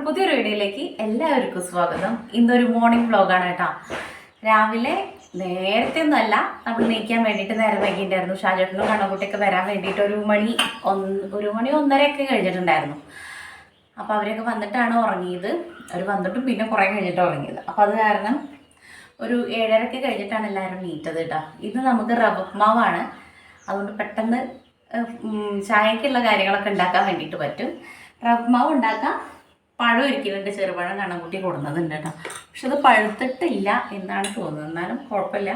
നമ്മുടെ പുതിയൊരു വീഡിയോയിലേക്ക് എല്ലാവർക്കും സ്വാഗതം. ഇന്നൊരു മോർണിംഗ് വ്ലോഗാണ് കേട്ടോ. രാവിലെ നേരത്തെ ഒന്നുമല്ല, നമ്മൾ നീക്കാൻ വേണ്ടിയിട്ട് നേരം വൈകിട്ടുണ്ടായിരുന്നു. ഷാജേട്ടനും കണ്ണുകുട്ടിയൊക്കെ വരാൻ വേണ്ടിയിട്ട് ഒരു മണി 1:30 കഴിഞ്ഞിട്ടുണ്ടായിരുന്നു. അപ്പോൾ അവരൊക്കെ വന്നിട്ടാണ് ഉറങ്ങിയത്. അവർ വന്നിട്ടും പിന്നെ കുറേ കഴിഞ്ഞിട്ട് ഉറങ്ങിയത്. അപ്പോൾ അത് കാരണം ഒരു 7:30 കഴിഞ്ഞിട്ടാണ് എല്ലാവരും നീറ്റത് കേട്ടോ. ഇന്ന് നമുക്ക് റവ ഉപ്മാവാണ്. അതുകൊണ്ട് പെട്ടെന്ന് ചായക്കുള്ള കാര്യങ്ങളൊക്കെ ഉണ്ടാക്കാൻ വേണ്ടിയിട്ട് പറ്റും. റവ ഉപ്മാവ് ഉണ്ടാക്കാം. പഴം ഇരിക്കുന്നുണ്ട്, ചെറുപഴം കണ്ണൻകുട്ടി കൊടുക്കുന്നതുണ്ട് കേട്ടോ. പക്ഷെ അത് പഴുത്തിട്ടില്ല എന്നാണ് തോന്നുന്നത്. എന്നാലും കുഴപ്പമില്ല,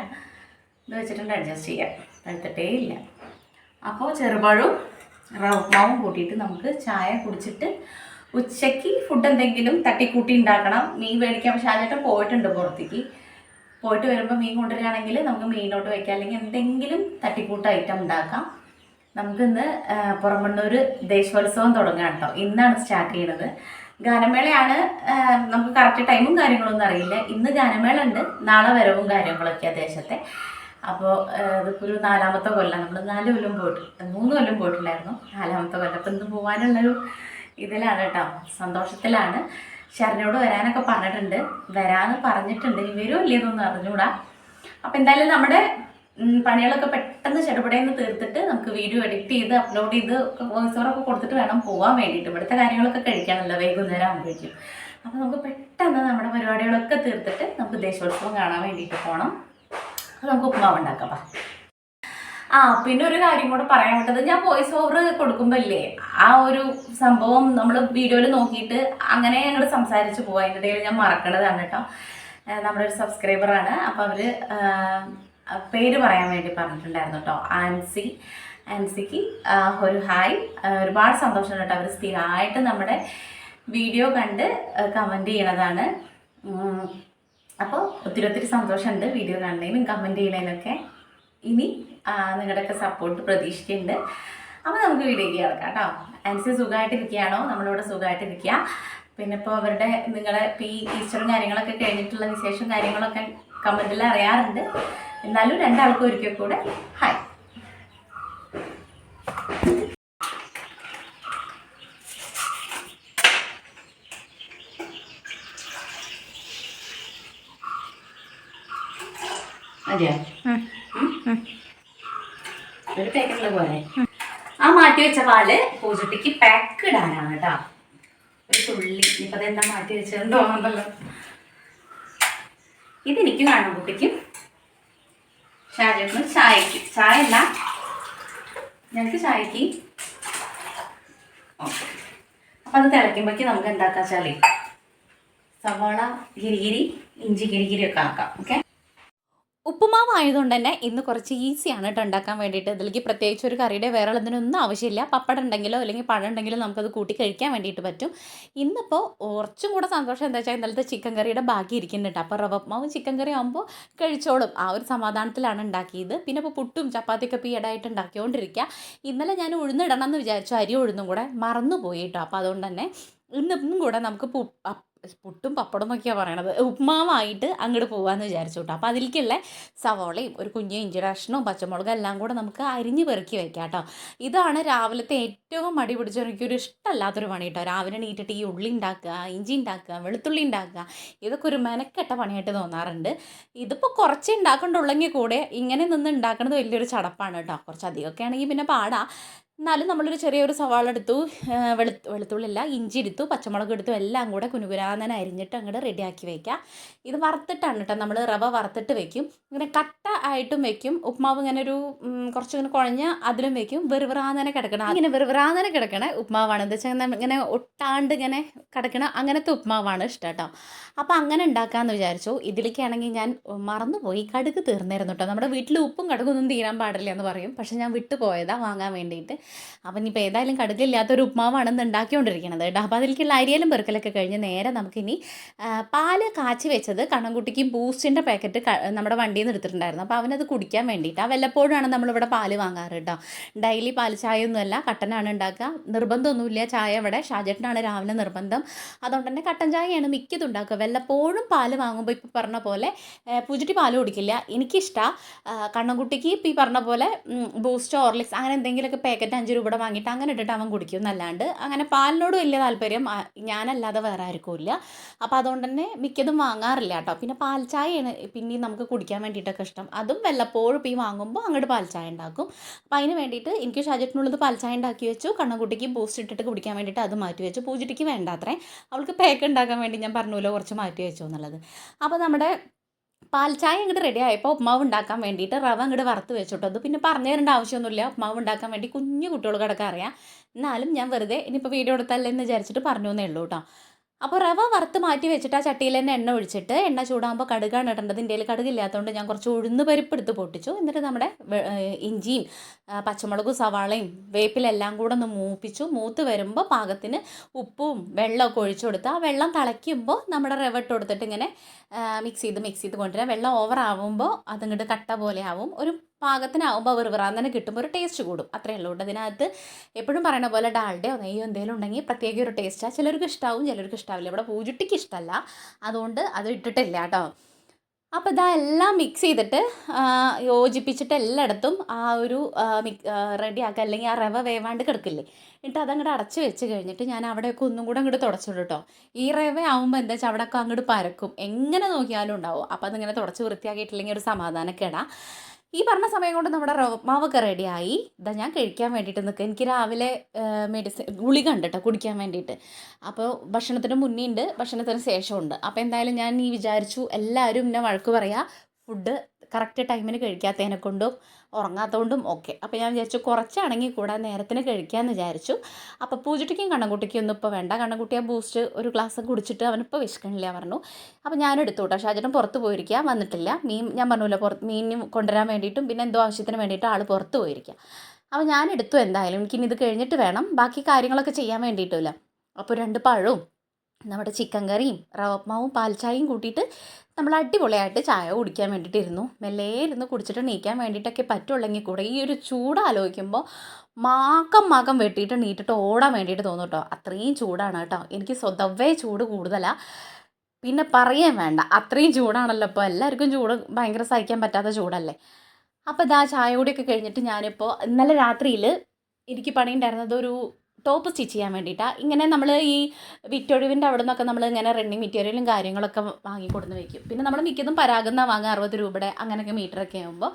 ഇത് വെച്ചിട്ടുണ്ട് അഡ്ജസ്റ്റ് ചെയ്യാം. പഴുത്തിട്ടേ ഇല്ല. അപ്പോൾ ചെറുപഴവും റവ ഉപ്മാവും കൂട്ടിയിട്ട് നമുക്ക് ചായ കുടിച്ചിട്ട് ഉച്ചയ്ക്ക് ഫുഡ് എന്തെങ്കിലും തട്ടിക്കൂട്ടി ഉണ്ടാക്കണം. മീൻ മേടിക്കാൻ പക്ഷേ ആദ്യമായിട്ട് പോയിട്ടുണ്ട് പുറത്തേക്ക്. പോയിട്ട് വരുമ്പോൾ മീൻ കൊണ്ടുവരികയാണെങ്കിൽ നമുക്ക് മീനോട്ട് വയ്ക്കാം, അല്ലെങ്കിൽ എന്തെങ്കിലും തട്ടിക്കൂട്ട് ഐറ്റം ഉണ്ടാക്കാം. നമുക്കിന്ന് പുറമണ്ണൂർ ദേശോത്സവം തുടങ്ങാം കേട്ടോ. ഇന്നാണ് സ്റ്റാർട്ട് ചെയ്യുന്നത്. ഗാനമേളയാണ്. നമുക്ക് കറക്റ്റ് ടൈമും കാര്യങ്ങളൊന്നും അറിയില്ല. ഇന്ന് ഗാനമേള ഉണ്ട്, നാളെ വരവും കാര്യങ്ങളൊക്കെയാണ് ദേശത്തെ. അപ്പോൾ ഇതിപ്പോൾ ഒരു 4ാമത്തെ കൊല്ലം. നമ്മൾ 3 കൊല്ലം പോയിട്ടുണ്ടായിരുന്നു. 4ാമത്തെ കൊല്ലം. അപ്പോൾ ഇന്ന് പോകാനുള്ളൊരു ഇതിലാണ് കേട്ടോ, സന്തോഷത്തിലാണ്. ശരനോട് വരാനൊക്കെ പറഞ്ഞിട്ടുണ്ട്, വരാമെന്ന് പറഞ്ഞിട്ടുണ്ട്. ഇവരും ഇല്ലെന്നൊന്നും അറിഞ്ഞൂടാ. അപ്പോൾ എന്തായാലും നമ്മുടെ പണികളൊക്കെ പെട്ടെന്ന് ചെറുപടയെന്ന് തീർത്തിട്ട് നമുക്ക് വീഡിയോ എഡിറ്റ് ചെയ്ത് അപ്ലോഡ് ചെയ്ത് വോയിസ് ഓവറൊക്കെ കൊടുത്തിട്ട് വേണം പോകാൻ വേണ്ടിയിട്ട്. ഇവിടുത്തെ കാര്യങ്ങളൊക്കെ കഴിക്കാനല്ലോ വൈകുന്നേരം ആകുമ്പോഴേക്കും. അപ്പോൾ നമുക്ക് പെട്ടെന്ന് നമ്മുടെ പരിപാടികളൊക്കെ തീർത്തിട്ട് നമുക്ക് ദേശോത്സവം കാണാൻ വേണ്ടിയിട്ട് പോകണം. അത് നമുക്ക് ഉപ്മാവ് ഉണ്ടാക്കാം. പിന്നെ ഒരു കാര്യം കൂടെ പറയാൻ പറ്റത്, ഞാൻ വോയിസ് ഓവർ കൊടുക്കുമ്പോൾ ഇല്ലേ ആ ഒരു സംഭവം നമ്മൾ വീഡിയോയിൽ നോക്കിയിട്ട് അങ്ങനെ ഞങ്ങൾ സംസാരിച്ച് പോവാം. അതിൻ്റെ ഇടയിൽ ഞാൻ മറക്കണതാണ് കേട്ടോ. നമ്മുടെ ഒരു സബ്സ്ക്രൈബറാണ്. അപ്പോൾ അവർ പേര് പറയാൻ വേണ്ടി പറഞ്ഞിട്ടുണ്ടായിരുന്നു കേട്ടോ. ആൻസിക്ക് ഒരു ഹായ്. ഒരുപാട് സന്തോഷം കേട്ടോ. അവർ സ്ഥിരമായിട്ട് നമ്മുടെ വീഡിയോ കണ്ട് കമൻറ്റ് ചെയ്യണതാണ്. അപ്പോൾ ഒത്തിരി സന്തോഷമുണ്ട് വീഡിയോ കാണുന്നതിനും കമൻറ്റ് ചെയ്യണതിനൊക്കെ. ഇനി നിങ്ങളുടെയൊക്കെ സപ്പോർട്ട് പ്രതീക്ഷിക്കുന്നുണ്ട്. അപ്പോൾ നമുക്ക് വീഡിയോയ്ക്ക് കിടക്കാം കേട്ടോ. ആൻസി സുഖമായിട്ടിരിക്കുകയാണോ? നമ്മളിവിടെ സുഖമായിട്ടിരിക്കുക. പിന്നെ ഇപ്പോൾ അവരുടെ നിങ്ങളെ ഇപ്പോൾ ഈ ഈസ്റ്ററും കാര്യങ്ങളൊക്കെ കഴിഞ്ഞിട്ടുള്ള വിശേഷം കാര്യങ്ങളൊക്കെ കമൻറ്റിൽ അറിയാറുണ്ട്. എന്നാലും രണ്ടാൾക്കും ഒരിക്കൽ കൂടെ ഹായ്. അതെയോ? ഒരു പാക്കറ്റിൽ പോലെ ആ മാറ്റി വെച്ച പാല് പൂജട്ടിക്ക് പാക്ക് ഇടാനാണ് കേട്ടോ. ഒരു തുള്ളി. ഇപ്പം അതെന്താ മാറ്റി വെച്ചതെന്ന് തോന്നുന്നുണ്ടല്ലോ. ഇതെനിക്കും കാണും കുട്ടിക്കും ഷാജേട്ടനും ചായക്ക്. ചായ അല്ല, ഞങ്ങൾക്ക് ചായക്ക്. ഓക്കെ. അപ്പം അത് തിളയ്ക്കുമ്പോഴേക്ക് നമുക്ക് എന്താക്കാ വെച്ചാൽ സവാള ഗിരിഗിരി, ഇഞ്ചി ഗിരിഗിരി ഒക്കെ ആക്കാം. ഓക്കെ. ഉപ്പുമാവ് ആയതുകൊണ്ട് തന്നെ ഇന്ന് കുറച്ച് ഈസിയാണ് കേട്ടോ ഉണ്ടാക്കാൻ വേണ്ടിയിട്ട്. ഇതിലേക്ക് പ്രത്യേകിച്ച് ഒരു കറിയുടെ വേറെ ഇതിനൊന്നും ആവശ്യമില്ല. പപ്പടം ഉണ്ടെങ്കിലോ അല്ലെങ്കിൽ പഴം ഉണ്ടെങ്കിലോ നമുക്കത് കൂട്ടി കഴിക്കാൻ വേണ്ടിയിട്ട് പറ്റും. ഇന്നിപ്പോൾ കുറച്ചും കൂടെ സന്തോഷം എന്താ വെച്ചാൽ ഇന്നലത്തെ ചിക്കൻ കറിയുടെ ബാക്കി ഇരിക്കുന്നുണ്ട്. അപ്പോൾ റവ ഉപ്മാവും ചിക്കൻ കറി ആകുമ്പോൾ കഴിച്ചോളും. ആ ഒരു സമാധാനത്തിലാണ് ഉണ്ടാക്കിയത്. പിന്നെ ഇപ്പോൾ പുട്ടും ചപ്പാത്തിയൊക്കെ ഇപ്പോൾ ഈയിടെയായിട്ട് ഉണ്ടാക്കിക്കൊണ്ടിരിക്കുക. ഇന്നലെ ഞാൻ ഉഴുന്നിടണം എന്ന് വിചാരിച്ചു, അരി ഉഴുന്നും കൂടെ മറന്നുപോയി കേട്ടോ. അപ്പോൾ അതുകൊണ്ട് തന്നെ ഇന്നും കൂടെ നമുക്ക് പുട്ടും പപ്പടം എന്നൊക്കെയാണ് പറയണത്, ഉപ്മാവായിട്ട് അങ്ങോട്ട് പോകാമെന്ന് വിചാരിച്ചു കേട്ടോ. അപ്പോൾ അതിലേക്കുള്ള സവോളയും ഒരു കുഞ്ഞ് ഇഞ്ചി കഷ്ണവും പച്ചമുളകും എല്ലാം കൂടെ നമുക്ക് അരിഞ്ഞ് പെറുക്കി വെക്കാം കേട്ടോ. ഇതാണ് രാവിലത്തെ ഏറ്റവും മടി പിടിച്ച എനിക്കൊരു ഇഷ്ടമല്ലാത്തൊരു പണി കേട്ടോ. രാവിലെ എണീറ്റിട്ട് ഈ ഉള്ളി ഉണ്ടാക്കുക, ഇഞ്ചി ഉണ്ടാക്കുക, വെളുത്തുള്ളി ഉണ്ടാക്കുക, ഇതൊക്കെ ഒരു മെനക്കെട്ട പണിയായിട്ട് തോന്നാറുണ്ട്. ഇതിപ്പോൾ കുറച്ച് ഉണ്ടാക്കണ്ടുള്ളെങ്കിൽ കൂടെ ഇങ്ങനെ നിന്ന് ഉണ്ടാക്കുന്നത് വലിയൊരു ചടപ്പാണ് കേട്ടോ. കുറച്ചധികമൊക്കെ ആണെങ്കിൽ പിന്നെ പാടാ. എന്നാലും നമ്മളൊരു ചെറിയൊരു സവാള എടുത്തു, വെളുത്തുള്ളില്ല ഇഞ്ചി എടുത്തു, പച്ചമുളക് എടുത്തു, എല്ലാം കൂടെ കുനുകുരാന്നനെ അരിഞ്ഞിട്ട് അങ്ങോട്ട് റെഡിയാക്കി വയ്ക്കുക. ഇത് വറുത്തിട്ടാണ് കേട്ടോ, നമ്മൾ റവ വറുത്തിട്ട് വെക്കും. ഇങ്ങനെ കട്ട ആയിട്ടും വെക്കും. ഉപ്മാവ് ഇങ്ങനെ ഒരു കുറച്ചിങ്ങനെ കുഴഞ്ഞ് അതിലും വെക്കും. വെറുവെറാന്നനെ കിടക്കണം. ഇങ്ങനെ വെറുവെറാന്നനെ കിടക്കണ ഉപ്മാവാണ്. എന്താ വെച്ചാൽ ഇങ്ങനെ ഒട്ടാണ്ട് ഇങ്ങനെ കിടക്കണ അങ്ങനത്തെ ഉപ്മാവാണ് ഇഷ്ടം കേട്ടോ. അപ്പോൾ അങ്ങനെ ഉണ്ടാക്കാമെന്ന് വിചാരിച്ചു. ഇതിലേക്കാണെങ്കിൽ ഞാൻ മറന്നുപോയി, കടുക് തീർന്നായിരുന്നു കേട്ടോ. നമ്മുടെ വീട്ടിൽ ഉപ്പും കടുകൊന്നും തീരാൻ പാടില്ല എന്ന് പറയും, പക്ഷെ ഞാൻ വിട്ടു പോയതാണ് വാങ്ങാൻ വേണ്ടിയിട്ട്. അപ്പം ഇനിയിപ്പോൾ ഏതായാലും കടുകില്ലാത്തൊരു ഉപ്മാവാണെന്ന് ഉണ്ടാക്കിക്കൊണ്ടിരിക്കണത് കേട്ടോ. അപ്പോൾ അതിലേക്കുള്ള അരിയലും പെറുക്കലൊക്കെ കഴിഞ്ഞ് നേരെ നമുക്കിനി പാല് കാച്ചി വെച്ചത് കണ്ണൻകുട്ടിക്ക് ബൂസ്റ്റിൻ്റെ പാക്കറ്റ് നമ്മുടെ വണ്ടിയിൽ നിന്ന് എടുത്തിട്ടുണ്ടായിരുന്നു. അപ്പോൾ അവനത് കുടിക്കാൻ വേണ്ടിയിട്ടാണ്. വല്ലപ്പോഴാണ് നമ്മളിവിടെ പാല് വാങ്ങാറ് കേട്ടോ. ഡെയിലി പാൽ ചായ ഒന്നുമല്ല, കട്ടനാണ് ഉണ്ടാക്കുക. നിർബന്ധമൊന്നുമില്ല ചായ. ഇവിടെ ഷാജേട്ടനാണ് രാവിലെ നിർബന്ധം. അതുകൊണ്ട് തന്നെ കട്ടൻ ചായയാണ് മിക്കതും ഉണ്ടാക്കുക. വല്ലപ്പോഴും പാല് വാങ്ങുമ്പോൾ ഇപ്പോൾ പറഞ്ഞ പോലെ പൂജട്ടി പാല് കുടിക്കില്ല. എനിക്കിഷ്ടമാണ്. കണ്ണൻകുട്ടിക്ക് ഇപ്പോൾ ഈ പറഞ്ഞ പോലെ ബൂസ്റ്റോ ഹോർലിക്സ് അങ്ങനെ എന്തെങ്കിലുമൊക്കെ പാക്കറ്റ് വാങ്ങിയിട്ട് 5 രൂപയുടെ വാങ്ങിയിട്ട് അങ്ങനെ ഇട്ടിട്ട് അവൻ കുടിക്കും എന്നല്ലാണ്ട് അങ്ങനെ പാലിനോട് വലിയ താല്പര്യം ഞാനല്ലാതെ വേറെ ആർക്കും ഇല്ല. അപ്പോൾ അതുകൊണ്ട് തന്നെ മിക്കതും വാങ്ങാറില്ല കേട്ടോ. പിന്നെ പാൽ ചായയാണ് പിന്നെയും നമുക്ക് കുടിക്കാൻ വേണ്ടിയിട്ടൊക്കെ ഇഷ്ടം. അതും വല്ലപ്പോഴും ഈ വാങ്ങുമ്പോൾ അങ്ങോട്ട് പാൽ ചായ ഉണ്ടാക്കും. അപ്പോൾ അതിന് വേണ്ടിയിട്ട് എനിക്ക് ഷാജറ്റിനുള്ളത് പാൽ ചായ ഉണ്ടാക്കി വെച്ചു. കണ്ണൻകുട്ടിക്ക് ബൂസ്റ്റ് ഇട്ടിട്ട് കുടിക്കാൻ വേണ്ടിയിട്ട് അത് മാറ്റി വെച്ചു. പൂജിട്ടിക്ക് വേണ്ട അത്രേ, അവൾക്ക് പേക്ക് ഉണ്ടാക്കാൻ വേണ്ടി ഞാൻ പറഞ്ഞല്ലോ കുറച്ച് മാറ്റി വെച്ചു എന്നുള്ളത്. അപ്പോൾ നമ്മുടെ പാൽ ചായ അങ്ങോട്ട് റെഡി ആയപ്പോൾ ഉപ്മാവ് ഉണ്ടാക്കാൻ വേണ്ടിയിട്ട് റവ അങ്ങോട്ട് വറുത്ത് വെച്ചിട്ടോ. അത് പിന്നെ പറഞ്ഞു തരേണ്ട ആവശ്യമൊന്നുമില്ല, ഉപ്മാവ് ഉണ്ടാക്കാൻ വേണ്ടി കുഞ്ഞു കുട്ടികൾക്കടക്കം അറിയാം. എന്നാലും ഞാൻ വെറുതെ ഇനിയിപ്പോൾ വീഡിയോ എടുത്തല്ലേ എന്ന് വിചാരിച്ചിട്ട് പറഞ്ഞു എന്നേ ഉള്ളൂ കേട്ടോ. അപ്പോൾ റവ വറുത്ത് മാറ്റി വെച്ചിട്ട് ആ ചട്ടിയിൽ തന്നെ എണ്ണ ഒഴിച്ചിട്ട് എണ്ണ ചൂടാകുമ്പോൾ കടുകാണ് ഇടേണ്ടത്. എൻ്റെ കയ്യിൽ കടുകില്ലാത്തതുകൊണ്ട് ഞാൻ കുറച്ച് ഉഴുന്ന് പരിപ്പ് എടുത്ത് പൊട്ടിച്ചു. എന്നിട്ട് നമ്മുടെ ഇഞ്ചിയും പച്ചമുളകും സവാളയും വേപ്പിലെല്ലാം കൂടെ ഒന്ന് മൂപ്പിച്ചു. മൂത്ത് വരുമ്പോൾ പാകത്തിന് ഉപ്പും വെള്ളമൊക്കെ ഒഴിച്ചു കൊടുത്ത് ആ വെള്ളം തിളയ്ക്കുമ്പോൾ നമ്മുടെ റവ ഇട്ട് കൊടുത്തിട്ട് ഇങ്ങനെ മിക്സ് ചെയ്ത് കൊണ്ടുവരാം. വെള്ളം ഓവർ ആവുമ്പോൾ അതിങ്ങോട്ട് കട്ട പോലെ ആവും. ഒരു പാകത്തിനാവുമ്പോൾ വെറുതെ തന്നെ കിട്ടുമ്പോൾ ഒരു ടേസ്റ്റ് കൂടും. അത്രയേ ഉള്ളൂ. അതിനകത്ത് എപ്പോഴും പറയുന്ന പോലെ ഡാൽഡയോ നെയ്യോ എന്തെങ്കിലും ഉണ്ടെങ്കിൽ പ്രത്യേക ഒരു ടേസ്റ്റാണ്. ചിലർക്ക് ഇഷ്ടാവും, ചിലർക്ക് ഇഷ്ടാവില്ല. ഇവിടെ പൂജുട്ടിക്ക് ഇഷ്ടമല്ല, അതുകൊണ്ട് അത് ഇട്ടിട്ടില്ല കേട്ടോ. അപ്പോൾ ഇതാ എല്ലാം മിക്സ് ചെയ്തിട്ട് യോജിപ്പിച്ചിട്ട് എല്ലായിടത്തും ആ ഒരു റെഡിയാക്കുക. അല്ലെങ്കിൽ ആ റവ വേവാണ്ട് കിടക്കില്ലേ, എന്നിട്ട് അതങ്ങോട്ട് അടച്ച് വെച്ച് കഴിഞ്ഞിട്ട് ഞാൻ അവിടെയൊക്കെ ഒന്നും കൂടെ അങ്ങോട്ട് തുടച്ചിടും കേട്ടോ. ഈ റവ ആവുമ്പോൾ എന്താ വെച്ചാൽ അവിടെയൊക്കെ അങ്ങോട്ട് പരക്കും, എങ്ങനെ നോക്കിയാലും ഉണ്ടാവും. അപ്പോൾ അതിങ്ങനെ തുടച്ച് വൃത്തിയാക്കിയിട്ടില്ലെങ്കിൽ ഒരു സമാധാനക്കേടാ. ഈ പറഞ്ഞ സമയം കൊണ്ട് നമ്മുടെ മാവൊക്കെ റെഡിയായി. ഇതാ ഞാൻ കഴിക്കാൻ വേണ്ടിയിട്ട് നിൽക്കുക. എനിക്ക് രാവിലെ ഗുളിക ഉണ്ട് കേട്ടോ കുടിക്കാൻ വേണ്ടിയിട്ട്. അപ്പോൾ ഭക്ഷണത്തിന് മുന്നേ ഉണ്ട്, ഭക്ഷണത്തിന് ശേഷമുണ്ട്. അപ്പോൾ എന്തായാലും ഞാൻ വിചാരിച്ചു എല്ലാവരും എന്നെ വഴക്ക് പറയുക ഫുഡ് കറക്റ്റ് ടൈമിന് കഴിക്കാത്തതിനെ കൊണ്ടും ഉറങ്ങാത്തതുകൊണ്ടും ഒക്കെ. അപ്പോൾ ഞാൻ വിചാരിച്ചു കുറച്ചാണെങ്കിൽ കൂടെ നേരത്തിന് കഴിക്കാമെന്ന് വിചാരിച്ചു. അപ്പോൾ പൂജട്ടിക്കും കണ്ണൻകുട്ടിക്കും ഒന്നും ഇപ്പോൾ വേണ്ട. കണ്ണൻകുട്ടി ആ ബൂസ്റ്റ് ഒരു ഗ്ലാസ് കുടിച്ചിട്ട് അവനിപ്പോൾ വിശക്കണില്ല പറഞ്ഞു. അപ്പോൾ ഞാൻ എടുത്തു കേട്ടോ. ഷാജേട്ടൻ പുറത്ത് പോയിരിക്കുക, വന്നിട്ടില്ല. മീൻ ഞാൻ പറഞ്ഞല്ലോ മീൻ കൊണ്ടുവരാൻ വേണ്ടിയിട്ടും പിന്നെ എന്തോ ആവശ്യത്തിന് വേണ്ടിയിട്ട് ആൾ പുറത്ത് പോയിരിക്കുക. അപ്പോൾ ഞാൻ എടുത്തു. എന്തായാലും എനിക്കിനി ഇത് കഴിഞ്ഞിട്ട് വേണം ബാക്കി കാര്യങ്ങളൊക്കെ ചെയ്യാൻ വേണ്ടിയിട്ടില്ല. അപ്പോൾ 2 പഴവും നമ്മുടെ ചിക്കൻ കറിയും റവപ്മാവും പാൽച്ചായയും കൂട്ടിയിട്ട് നമ്മൾ അടിപൊളിയായിട്ട് ചായ കുടിക്കാൻ വേണ്ടിയിട്ടിരുന്നു. മെല്ലെ ഇരുന്ന് കുടിച്ചിട്ട് നീക്കാൻ വേണ്ടിയിട്ടൊക്കെ പറ്റുള്ളെങ്കിൽ കൂടെ ഈ ഒരു ചൂട് ആലോചിക്കുമ്പോൾ മാക്കം വെട്ടിയിട്ട് നീട്ടിട്ട് ഓടാൻ വേണ്ടിയിട്ട് തോന്നും കേട്ടോ. അത്രയും ചൂടാണ് കേട്ടോ. എനിക്ക് സ്വതവേ ചൂട് കൂടുതലാണ്, പിന്നെ പറയാൻ വേണ്ട അത്രയും ചൂടാണല്ലോ. ഇപ്പോൾ എല്ലാവർക്കും ചൂട് ഭയങ്കര സഹിക്കാൻ പറ്റാത്ത ചൂടല്ലേ. അപ്പോൾ ഇതാ ചായ കൂടിയൊക്കെ കഴിഞ്ഞിട്ട് ഞാനിപ്പോൾ ഇന്നലെ രാത്രിയിൽ എനിക്ക് പണിയുണ്ടായിരുന്നത് ഒരു ടോപ്പ് സ്റ്റിച്ച് ചെയ്യാൻ വേണ്ടിയിട്ടാണ്. ഇങ്ങനെ നമ്മൾ ഈ വിറ്റൊഴിവിൻ്റെ അവിടെ നിന്നൊക്കെ നമ്മൾ ഇങ്ങനെ റണ്ണിങ് മെറ്റീരിയലും കാര്യങ്ങളൊക്കെ വാങ്ങിക്കൊടുന്ന് വെക്കും. പിന്നെ നമ്മൾ മിക്കതും പരാഗുന്ന വാങ്ങുക 60 രൂപയുടെ അങ്ങനെയൊക്കെ മീറ്ററൊക്കെ ആകുമ്പോൾ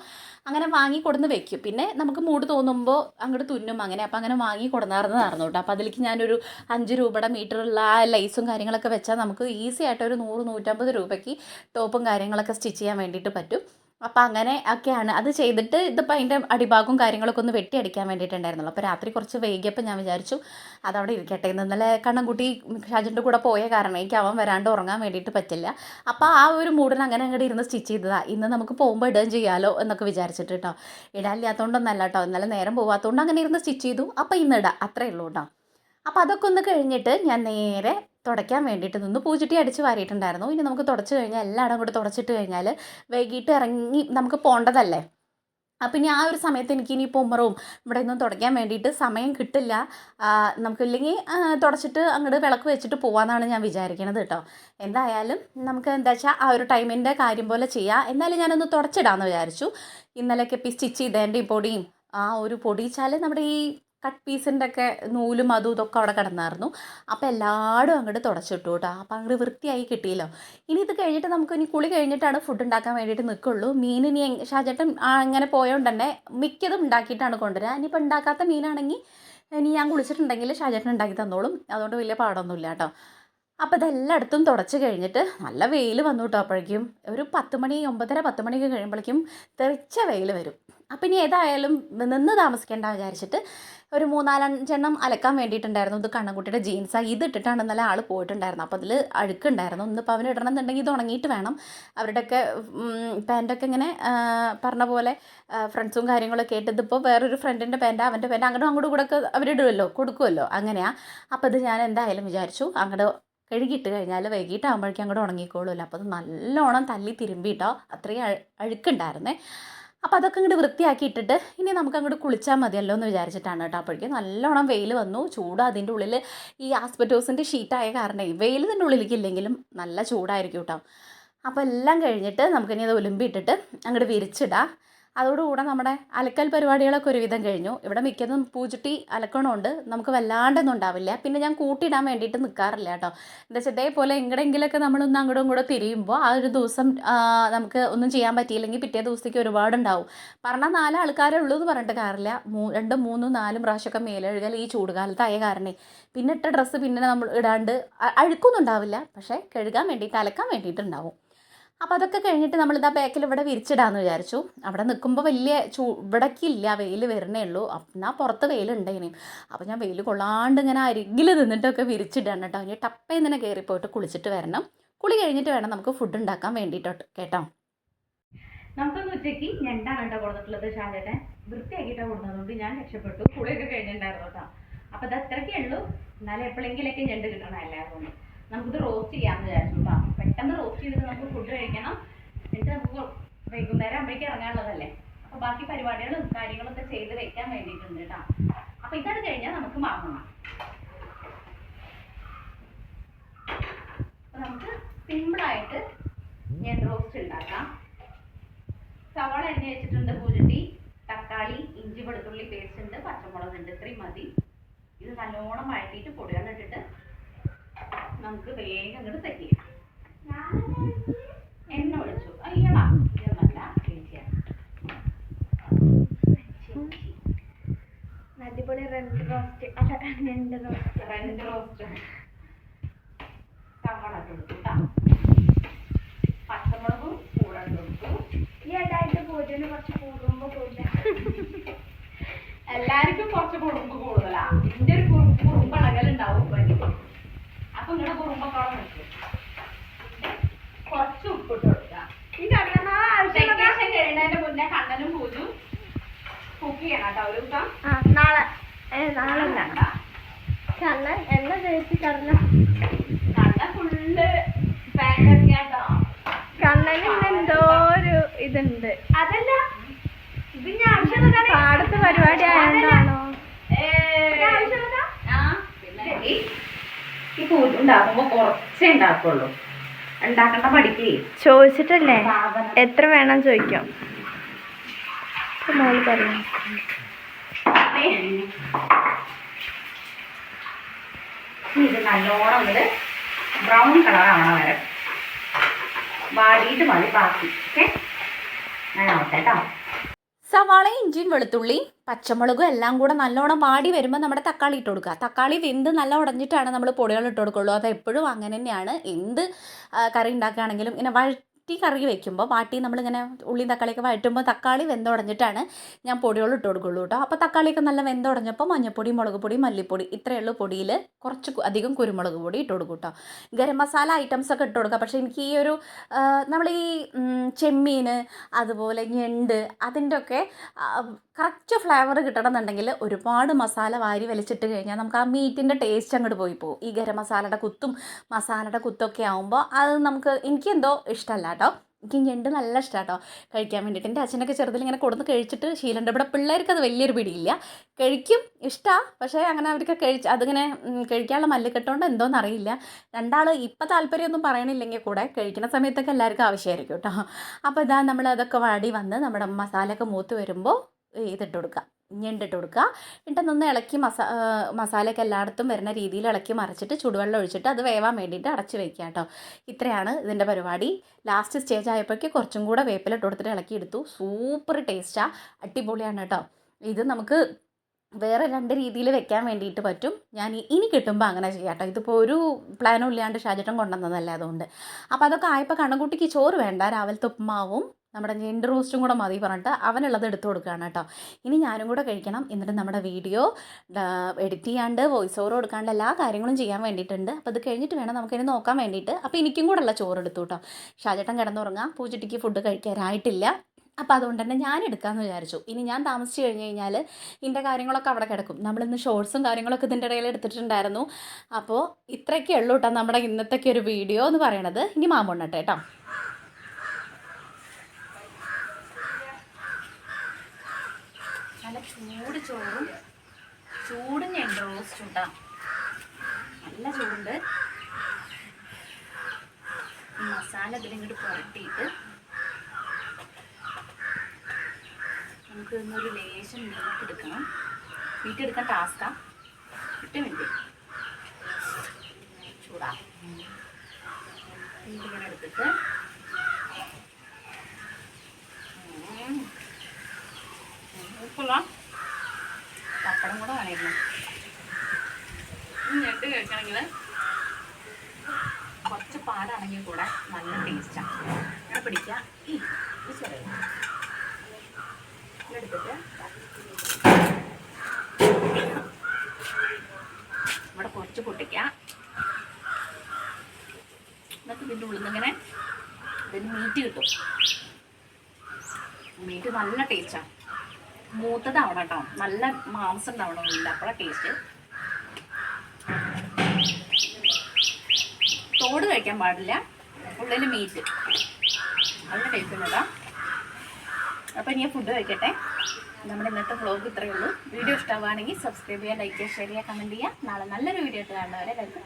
അങ്ങനെ വാങ്ങിക്കൊടുന്ന് വെക്കും. പിന്നെ നമുക്ക് മൂഡ് തോന്നുമ്പോൾ അങ്ങോട്ട് തുന്നും അങ്ങനെ. അപ്പോൾ അങ്ങനെ വാങ്ങിക്കൊടുന്നായിരുന്നതായിരുന്നു കേട്ടോ. അപ്പോൾ അതിലേക്ക് ഞാനൊരു 5 രൂപയുടെ മീറ്ററുള്ള ആ ലൈസും കാര്യങ്ങളൊക്കെ വെച്ചാൽ നമുക്ക് ഈസി ആയിട്ട് ഒരു 100-150 രൂപയ്ക്ക് ടോപ്പും കാര്യങ്ങളൊക്കെ സ്റ്റിച്ച് ചെയ്യാൻ വേണ്ടിയിട്ട് പറ്റും. അപ്പോൾ അങ്ങനെ ഒക്കെയാണ് അത് ചെയ്തിട്ട് ഇതിപ്പോൾ അതിൻ്റെ അടിഭാഗവും കാര്യങ്ങളൊക്കെ ഒന്ന് വെട്ടി അടിക്കാൻ വേണ്ടിയിട്ടുണ്ടായിരുന്നുള്ളൂ. അപ്പോൾ രാത്രി കുറച്ച് വൈകിയപ്പോൾ ഞാൻ വിചാരിച്ചു അതവിടെ ഇരിക്കട്ടെ. ഇന്നലെ കണ്ണൻകുട്ടി ഷാജൻ്റെ കൂടെ പോയ കാരണം എനിക്ക് അവൻ വരാണ്ട് ഉറങ്ങാൻ വേണ്ടിയിട്ട് പറ്റില്ല. അപ്പോൾ ആ ഒരു മൂഡിന് അങ്ങനെ അങ്ങോട്ട് ഇരുന്ന് സ്റ്റിച്ച് ചെയ്തതാണ്. ഇന്ന് നമുക്ക് പോകുമ്പോൾ ഇടുകയും ചെയ്യാമല്ലോ എന്നൊക്കെ വിചാരിച്ചിട്ട് കേട്ടോ. ഇടാനില്ലാത്തതുകൊണ്ടൊന്നല്ല കേട്ടോ, ഇന്നലെ നേരം പോകാത്തതുകൊണ്ട് അങ്ങനെ ഇരുന്ന് സ്റ്റിച്ച് ചെയ്തു. അപ്പോൾ ഇന്ന് ഇടാം, അത്രയേ ഉള്ളൂ കേട്ടോ. അപ്പോൾ അതൊക്കെ ഒന്ന് കഴിഞ്ഞിട്ട് ഞാൻ നേരെ തുടയ്ക്കാൻ വേണ്ടിയിട്ട് നിന്ന്. പൂച്ചട്ടി അടിച്ച് വാരിയിട്ടുണ്ടായിരുന്നു. ഇനി നമുക്ക് തുടച്ച് കഴിഞ്ഞാൽ എല്ലായിടം കൂടി തുടച്ചിട്ട് കഴിഞ്ഞാൽ വൈകിട്ട് ഇറങ്ങി നമുക്ക് പോകേണ്ടതല്ലേ. അപ്പം ഇനി ആ ഒരു സമയത്ത് എനിക്ക് ഇനി പൊമ്മറവും ഇവിടെ ഒന്നും തുടയ്ക്കാൻ വേണ്ടിയിട്ട് സമയം കിട്ടില്ല. നമുക്കില്ലെങ്കിൽ തുടച്ചിട്ട് അങ്ങോട്ട് വിളക്ക് വെച്ചിട്ട് പോകാമെന്നാണ് ഞാൻ വിചാരിക്കണത് കേട്ടോ. എന്തായാലും നമുക്ക് എന്താ വെച്ചാൽ ആ ഒരു ടൈമിൻ്റെ കാര്യം പോലെ ചെയ്യാം. എന്നാലും ഞാനൊന്ന് തുടച്ചിടാമെന്ന് വിചാരിച്ചു. ഇന്നലെയൊക്കെ ഇപ്പോൾ സ്റ്റിച്ച് ചെയ്തതിൻ്റെ ഈ പൊടിയും ആ ഒരു പൊടിച്ചാൽ നമ്മുടെ ഈ കട്ട് പീസിൻ്റെ ഒക്കെ നൂലും അതും ഇതൊക്കെ അവിടെ കിടന്നായിരുന്നു. അപ്പോൾ എല്ലായിടും അങ്ങോട്ട് തുടച്ചിട്ടു കേട്ടോ. അപ്പോൾ അങ്ങോട്ട് വൃത്തിയായി കിട്ടിയല്ലോ. ഇനി ഇത് കഴിഞ്ഞിട്ട് നമുക്ക് ഇനി കുളി കഴിഞ്ഞിട്ടാണ് ഫുഡ് ഉണ്ടാക്കാൻ വേണ്ടിയിട്ട് നിൽക്കുള്ളൂ. മീൻ ഇനി ഷാജേട്ടൻ അങ്ങനെ പോയതുകൊണ്ട് തന്നെ മിക്കതും ഉണ്ടാക്കിയിട്ടാണ് കൊണ്ടുവരിക. ഇനിയിപ്പോൾ ഉണ്ടാക്കാത്ത മീനാണെങ്കിൽ ഇനി ഞാൻ കുളിച്ചിട്ടുണ്ടെങ്കിൽ ഷാജേട്ടൻ ഉണ്ടാക്കി തന്നോളും, അതുകൊണ്ട് വലിയ പാടൊന്നുമില്ല കേട്ടോ. അപ്പോൾ ഇതെല്ലായിടത്തും തുടച്ച് കഴിഞ്ഞിട്ട് നല്ല വെയിൽ വന്നു കേട്ടോ. അപ്പോഴേക്കും ഒരു 10 മണി 9:30-10 മണിയൊക്കെ കഴിയുമ്പോഴേക്കും തെറിച്ച വെയിൽ വരും. അപ്പം ഇനി ഏതായാലും നിന്ന് താമസിക്കേണ്ട വിചാരിച്ചിട്ട് ഒരു 3-4 അലക്കാൻ വേണ്ടിയിട്ടുണ്ടായിരുന്നു. ഇത് കണ്ണൻകുട്ടിയുടെ ജീൻസാണ്, ഇത് ഇട്ടിട്ടാണ് ഇന്നലെ ആൾ പോയിട്ടുണ്ടായിരുന്നു. അപ്പോൾ അതിൽ അഴുക്കുണ്ടായിരുന്നു. ഇന്നിപ്പോൾ അവന് ഇടണം എന്നുണ്ടെങ്കിൽ ഇത് ഉണങ്ങിയിട്ട് വേണം. അവരുടെയൊക്കെ പാൻറ്റൊക്കെ ഇങ്ങനെ പറഞ്ഞ പോലെ ഫ്രണ്ട്സും കാര്യങ്ങളൊക്കെ ആയിട്ട് ഇതിപ്പോൾ വേറൊരു ഫ്രണ്ടിൻ്റെ പാൻറ്റ് അവൻ്റെ പാൻറ്റ് അങ്ങോട്ടും കൂടെ ഒക്കെ അവരിടുമല്ലോ, കൊടുക്കുമല്ലോ, അങ്ങനെയാണ്. അപ്പോൾ ഇത് ഞാൻ എന്തായാലും വിചാരിച്ചു അങ്ങോട്ട് കഴുകിയിട്ട് കഴിഞ്ഞാൽ വൈകിട്ടാകുമ്പോഴേക്കും അങ്ങോട്ട് ഉണങ്ങിക്കോളുമല്ലോ. അപ്പോൾ അത് നല്ലോണം തല്ലി തിരുമ്പിയിട്ടോ, അത്രയും അഴുക്കുണ്ടായിരുന്നേ. അപ്പോൾ അതൊക്കെ അങ്ങോട്ട് വൃത്തിയാക്കി ഇട്ടിട്ട് ഇനി നമുക്ക് അങ്ങോട്ട് കുളിച്ചാൽ മതിയല്ലോ എന്ന് വിചാരിച്ചിട്ടാണ് കേട്ടോ. അപ്പോഴേക്കും നല്ലോണം വെയിൽ വന്നു. ചൂട് അതിൻ്റെ ഉള്ളിൽ ഈ ആസ്പെറ്റോസിൻ്റെ ഷീറ്റായ കാരണം വെയിൽ ഇതിൻ്റെ ഉള്ളിലേക്ക് ഇല്ലെങ്കിലും നല്ല ചൂടായിരിക്കും കേട്ടോ. അപ്പോൾ എല്ലാം കഴിഞ്ഞിട്ട് നമുക്കിനി അത് ഒലുമ്പിയിട്ടിട്ട് അങ്ങോട്ട് വിരിച്ചിടാം. അതോടുകൂടെ നമ്മുടെ അലക്കൽ പരിപാടികളൊക്കെ ഒരുവിധം കഴിഞ്ഞു. ഇവിടെ മിക്കതും പൂച്ചട്ടി അലക്കണമുണ്ട്, നമുക്ക് വല്ലാണ്ടൊന്നും ഉണ്ടാവില്ല. പിന്നെ ഞാൻ കൂട്ടിയിടാൻ വേണ്ടിയിട്ട് നിൽക്കാറില്ല കേട്ടോ. എന്താ വെച്ചാൽ ഇതേപോലെ എങ്ങടെയെങ്കിലുമൊക്കെ നമ്മളൊന്ന് അങ്ങോട്ടും ഇങ്ങോട്ടും തിരിയുമ്പോൾ ആ ഒരു ദിവസം നമുക്ക് ഒന്നും ചെയ്യാൻ പറ്റിയില്ലെങ്കിൽ പിറ്റേ ദിവസത്തേക്ക് ഒരുപാടുണ്ടാവും. പറഞ്ഞാൽ 4 ആൾക്കാരേ ഉള്ളൂ എന്ന് പറഞ്ഞിട്ട് കാര്യമില്ല. 2, 3, 4 പ്രാവശ്യമൊക്കെ മേലെഴുകൽ ഈ ചൂടുകാലത്തായ കാരണേ. പിന്നെ ഇട്ട ഡ്രസ്സ് പിന്നെ നമ്മൾ ഇടാണ്ട് അഴുക്കൊന്നും ഉണ്ടാവില്ല, പക്ഷേ കഴുകാൻ വേണ്ടിയിട്ട് അലക്കാൻ വേണ്ടിയിട്ടുണ്ടാവും. അപ്പോൾ അതൊക്കെ കഴിഞ്ഞിട്ട് നമ്മളിതാ ബാക്കിൽ ഇവിടെ വിരിച്ചിടാമെന്ന് വിചാരിച്ചു. അവിടെ നിൽക്കുമ്പോൾ വലിയ ഇവിടേക്കില്ല, വെയിൽ വരണേ ഉള്ളൂ. എന്നാൽ പുറത്ത് വെയിലുണ്ടെങ്കിലും അപ്പോൾ ഞാൻ വെയിൽ കൊള്ളാണ്ട് ഇങ്ങനെ അരികിൽ നിന്നിട്ടൊക്കെ വിരിച്ചിടാണ് കേട്ടോ. ഇനി ടപ്പയിൽ തന്നെ കയറിപ്പോയിട്ട് കുളിച്ചിട്ട് വരണം. കുളി കഴിഞ്ഞിട്ട് വേണം നമുക്ക് ഫുഡ് ഉണ്ടാക്കാൻ വേണ്ടിയിട്ട് കേട്ടോ. നമുക്കൊന്ന് ഉച്ചയ്ക്ക് ഞണ്ടാണ് കേട്ടോ കൊടുത്തിട്ടുള്ളത്. ഷാജേട്ടൻ വൃത്തിയാക്കിയിട്ടാണ് കൊടുത്തതുകൊണ്ട് ഞാൻ രക്ഷപ്പെട്ടു. കുളിയൊക്കെ കഴിഞ്ഞിട്ടുണ്ടായിരുന്നു കേട്ടോ. അപ്പോൾ അത് അത്രയ്ക്കേ ഉള്ളൂ. എന്നാലും എപ്പോഴെങ്കിലൊക്കെ ഞണ്ട് കിട്ടണമല്ലേ, അതുകൊണ്ട് നമുക്കിത് റോസ്റ്റ് ചെയ്യാമെന്ന് വിചാരിച്ചു കേട്ടോ. പെട്ടെന്ന് റോസ്റ്റ് ചെയ്തിട്ട് നമുക്ക് ഫുഡ് കഴിക്കണം. എന്നിട്ട് നമുക്ക് വൈകുന്നേരം ആകുമ്പോഴേക്കും ഇറങ്ങാനുള്ളതല്ലേ. അപ്പോൾ ബാക്കി പരിപാടികളും കാര്യങ്ങളൊക്കെ ചെയ്ത് വെക്കാൻ വേണ്ടിയിട്ടുണ്ട് കേട്ടോ. അപ്പോൾ ഇതാണ് കഴിഞ്ഞാൽ നമുക്ക് വാങ്ങണം. അപ്പോൾ നമുക്ക് സിമ്പിളായിട്ട് ഞണ്ട് റോസ്റ്റ് ഉണ്ടാക്കാം. സവാള അരിഞ്ഞ് വെച്ചിട്ടുണ്ട്, പൂച്ചട്ടി, തക്കാളി, ഇഞ്ചി വെളുത്തുള്ളി പേസ്റ്റ് ഉണ്ട്, പച്ചമുളക് ഉണ്ട്, ഇത്രയും മതി. ഇത് നല്ലോണം വഴറ്റിയിട്ട് പൊടികളിട്ടിട്ട് നമുക്ക് വേഗം അങ്ങോട്ട് സെറ്റ് ചെയ്യാം. എണ്ണ ഒഴിച്ചു. അയ്യടാ ഇതൊന്നല്ല അടിപൊളി റെഡ് റോസ്റ്റ്. സവാള കൊടുത്തു കേട്ടോ. പച്ചമുളകും കൂടെ കൊടുത്തു. ഈ ഇടായിട്ട് പൂജന് കുറച്ച് കുറുമ്പ് കൂടുതൽ, എല്ലാവർക്കും കുറച്ച് കുറുമ്പ് കൂടുതലാ. ഇതിന്റെ ഒരു കുറുമ്പ് അളകലുണ്ടാവും. അപ്പൊ ഇങ്ങനെ കുറുമ്പൊക്കെ വെക്കും. കുറച്ച് ഉപ്പിട്ട് കൊടുക്കുക. ഈ വെക്കേഷൻ കഴിയുന്നതിന്റെ മുന്നേ കണ്ണനും പൂജും കുക്ക് ചെയ്യണം കേട്ടോ. ഒരു ദിവസം നാളെ കണ്ണൻ എണ്ണ തേച്ച് കണ്ണൻ ഫുള്ള് പാക്കൊക്കെയാട്ടോ. കണ്ണന് എന്തോ ഒരു ഇതുണ്ട്. അതല്ല, ഇത് ഞാൻ പാടത്ത് പരിപാടി ആയതുകൊണ്ടാണോ? ഈ പൂജ ഉണ്ടാക്കുമ്പോ കുറച്ചേ ഉണ്ടാക്കുള്ളൂ. ഉണ്ടാക്കണ്ട പഠിക്കേ ചോദിച്ചിട്ടല്ലേ എത്ര വേണം ചോദിക്കാം. മോള് പറഞ്ഞു ഇത് നല്ലോണം ഇത് ബ്രൗൺ കളറാവണ വരെ വാടിയിട്ട് മതി ബാക്കി. ഓക്കെ, ഞാൻ ആവട്ടെ കേട്ടോ. സവാളയും ഇഞ്ചിയും വെളുത്തുള്ളിയും പച്ചമുളകും എല്ലാം കൂടെ നല്ലോണം വാടി വരുമ്പോൾ നമ്മുടെ തക്കാളി ഇട്ട് കൊടുക്കുക. തക്കാളി വെന്ത് നല്ല ഉടഞ്ഞിട്ടാണ് നമ്മൾ പൊടികൾ ഇട്ട് കൊടുക്കുള്ളൂ. അത് എപ്പോഴും അങ്ങനെ തന്നെയാണ്. എന്ത് കറി ഉണ്ടാക്കുകയാണെങ്കിലും ഇങ്ങനെ കറി വെക്കുമ്പോൾ നമ്മളിങ്ങനെ ഉള്ളിയും തക്കാളിയൊക്കെ വഴറ്റുമ്പോൾ തക്കാളി വെന്തുടഞ്ഞിട്ടാണ് ഞാൻ പൊടികൾ ഇട്ട് കൊടുക്കുള്ളൂ കേട്ടോ. അപ്പോൾ തക്കാളിയൊക്കെ നല്ല വെന്തുടഞ്ഞപ്പോൾ മഞ്ഞൾപ്പൊടി, മുളക് പൊടി, മല്ലിപ്പൊടി ഇത്രയേ ഉള്ളൂ. പൊടിയിൽ കുറച്ച് അധികം കുരുമുളക് പൊടി ഇട്ട് കൊടുക്കും കേട്ടോ. ഗരം മസാല ഐറ്റംസൊക്കെ ഇട്ട് കൊടുക്കുക. പക്ഷേ എനിക്ക് ഈ ഒരു നമ്മൾ ഈ ചെമ്മീൻ അതുപോലെ ഞണ്ട് അതിൻ്റെ ഒക്കെ കറക്റ്റ് ഫ്ലേവർ കിട്ടണമെന്നുണ്ടെങ്കിൽ ഒരുപാട് മസാല വാരി വലിച്ചിട്ട് കഴിഞ്ഞാൽ നമുക്ക് ആ മീറ്റിൻ്റെ ടേസ്റ്റ് അങ്ങോട്ട് പോയി പോകും. ഈ ഗരം മസാലയുടെ കുത്തും മസാലയുടെ കുത്തൊക്കെ ആകുമ്പോൾ അത് എനിക്കെന്തോ ഇഷ്ടമല്ല കേട്ടോ. എനിക്ക് ഞണ്ട് നല്ല ഇഷ്ടമാണ് കേട്ടോ കഴിക്കാൻ വേണ്ടിയിട്ട്. എൻ്റെ അച്ഛനൊക്കെ ചെറുതിൽ ഇങ്ങനെ കൊടുന്ന് കഴിച്ചിട്ട് ശീലമുണ്ട്. ഇവിടെ പിള്ളേർക്ക് അത് വലിയൊരു പിടിയില്ല. കഴിക്കും, ഇഷ്ടമാണ്, പക്ഷേ അങ്ങനെ അവർക്ക് അതിങ്ങനെ കഴിക്കാനുള്ള മല്ലിക്കെട്ടുകൊണ്ട് എന്തോന്ന് അറിയില്ല. രണ്ടാൾ ഇപ്പം താല്പര്യമൊന്നും പറയണില്ലെങ്കിൽ കൂടെ കഴിക്കുന്ന സമയത്തൊക്കെ എല്ലാവർക്കും ആവശ്യമായിരിക്കും കേട്ടോ. അപ്പോൾ ഇതാ നമ്മൾ അതൊക്കെ വാടി വന്ന് നമ്മുടെ മസാലയൊക്കെ മൂത്ത് വരുമ്പോൾ ഇതിട്ട് കൊടുക്കുക, ഞണ്ടിട്ട് കൊടുക്കുക. എന്നിട്ട് നന്ന് ഇളക്കി മസാലയൊക്കെ എല്ലായിടത്തും വരുന്ന രീതിയിൽ ഇളക്കി മറിച്ചിട്ട് ചൂടുവെള്ളം ഒഴിച്ചിട്ട് അത് വേവാൻ വേണ്ടിയിട്ട് അടച്ച് വയ്ക്കുക കേട്ടോ. ഇത്രയാണ് ഇതിൻ്റെ പരിപാടി. ലാസ്റ്റ് സ്റ്റേജ് ആയപ്പോഴേക്ക് കുറച്ചും കൂടെ വേപ്പിലിട്ട് കൊടുത്തിട്ട് ഇളക്കി എടുത്തു. സൂപ്പർ ടേസ്റ്റാണ്, അടിപൊളിയാണ് കേട്ടോ. ഇത് നമുക്ക് വേറെ 2 രീതിയിൽ വെക്കാൻ വേണ്ടിയിട്ട് പറ്റും. ഞാൻ ഇനി കിട്ടുമ്പോൾ അങ്ങനെ ചെയ്യാം കേട്ടോ. ഇതിപ്പോൾ ഒരു പ്ലാനും ഇല്ലാണ്ട് ഷാജേട്ടൻ കൊണ്ടുവന്നതല്ല, അതുകൊണ്ട്. അപ്പോൾ അതൊക്കെ ആയപ്പോൾ കണ്ണൻകുട്ടിക്ക് ചോറ് വേണ്ട, രാവിലത്തെ ഉപ്പുമാവും നമ്മുടെ ഞണ്ട് റോസ്റ്റും കൂടെ മതി പറഞ്ഞിട്ട് അവനുള്ളത് എടുത്തു കൊടുക്കുകയാണ് കേട്ടോ. ഇനി ഞാനും കൂടെ കഴിക്കണം. എന്നിട്ട് നമ്മുടെ വീഡിയോ എഡിറ്റ് ചെയ്യാണ്ട് വോയിസ് ഓവർ കൊടുക്കാണ്ട് എല്ലാ കാര്യങ്ങളും ചെയ്യാൻ വേണ്ടിയിട്ടുണ്ട്. അപ്പോൾ അത് കഴിഞ്ഞിട്ട് വേണം നമുക്കിനി നോക്കാൻ വേണ്ടിയിട്ട്. അപ്പോൾ എനിക്കും കൂടെ ഉള്ള ചോറ് എടുത്തു കേട്ടോ. ഷാജേട്ടൻ കിടന്നുറങ്ങാം, പൂച്ചട്ടിക്ക് ഫുഡ് കഴിക്കാനായിട്ടില്ല. അപ്പോൾ അതുകൊണ്ട് തന്നെ ഞാൻ എടുക്കാമെന്ന് വിചാരിച്ചു. ഇനി ഞാൻ താമസിച്ച് കഴിഞ്ഞ് കഴിഞ്ഞാൽ ഇതിൻ്റെ കാര്യങ്ങളൊക്കെ അവിടെ കിടക്കും. നമ്മളിന്ന് ഷോർട്സും കാര്യങ്ങളൊക്കെ ഇതിൻ്റെ ഇടയിൽ എടുത്തിട്ടുണ്ടായിരുന്നു. അപ്പോൾ ഇത്രയൊക്കെ ഉള്ളൂ കേട്ടോ നമ്മുടെ ഇന്നത്തേക്ക് ഒരു വീഡിയോ എന്ന് പറയണത്. ഇനി മാമുണ്ണട്ടെ കേട്ടോ. നല്ല ചൂട് ചോറും ചൂടും ഞണ്ട് റോസ്റ്റും കേട്ടോ. നല്ല ചൂടുണ്ട്. മസാല ഇതിലിങ്ങോട്ട് പുരട്ടിയിട്ട് നമുക്ക് ഇന്നൊരു ലേശം വീട്ടെടുക്കണം. വീട്ടെടുക്കാൻ ടാസ്കാ. 8 മിനിറ്റ് ചൂടാ. ഇങ്ങനെ എടുത്തിട്ട് പപ്പടം കൂടെ വേണമായിരുന്നു. ഞെട്ട് കഴിക്കണമെങ്കിൽ കുറച്ച് പാടാണെങ്കിൽ കൂടെ നല്ല ടേസ്റ്റാണ്. ഞാൻ പിടിക്കുക. എടുത്തിട്ട് ഇവിടെ കുറച്ച് പൊട്ടിക്കുക. എന്നിട്ട് ഇതിൻ്റെ ഉള്ളിൽ നിന്ന് ഇങ്ങനെ ഇതിന് മീറ്റ് കിട്ടും. മീറ്റ് നല്ല ടേസ്റ്റാണ്. മൂത്തതാവണം കേട്ടോ, നല്ല മാംസം ഉണ്ടാവണമെന്നില്ല, അപ്പോഴാണ് ടേസ്റ്റ്. തോട് കഴിക്കാൻ പാടില്ല, ഉള്ളിൽ മീറ്റ് നല്ല ടേസ്റ്റ് ഉണ്ട് കേട്ടോ. അപ്പോൾ ഇനി ഫുഡ് കഴിക്കട്ടെ. നമ്മുടെ ഇന്നത്തെ വ്ളോഗ് ഇത്രയേ ഉള്ളൂ. വീഡിയോ ഇഷ്ടമാവുകയാണെങ്കിൽ സബ്സ്ക്രൈബ് ചെയ്യുക, ലൈക്ക് ചെയ്യുക, ഷെയർ ചെയ്യുക, കമൻറ്റ് ചെയ്യുക. നാളെ നല്ലൊരു വീഡിയോ ആയിട്ട് കാണുന്നവരെ വെൽക്കം.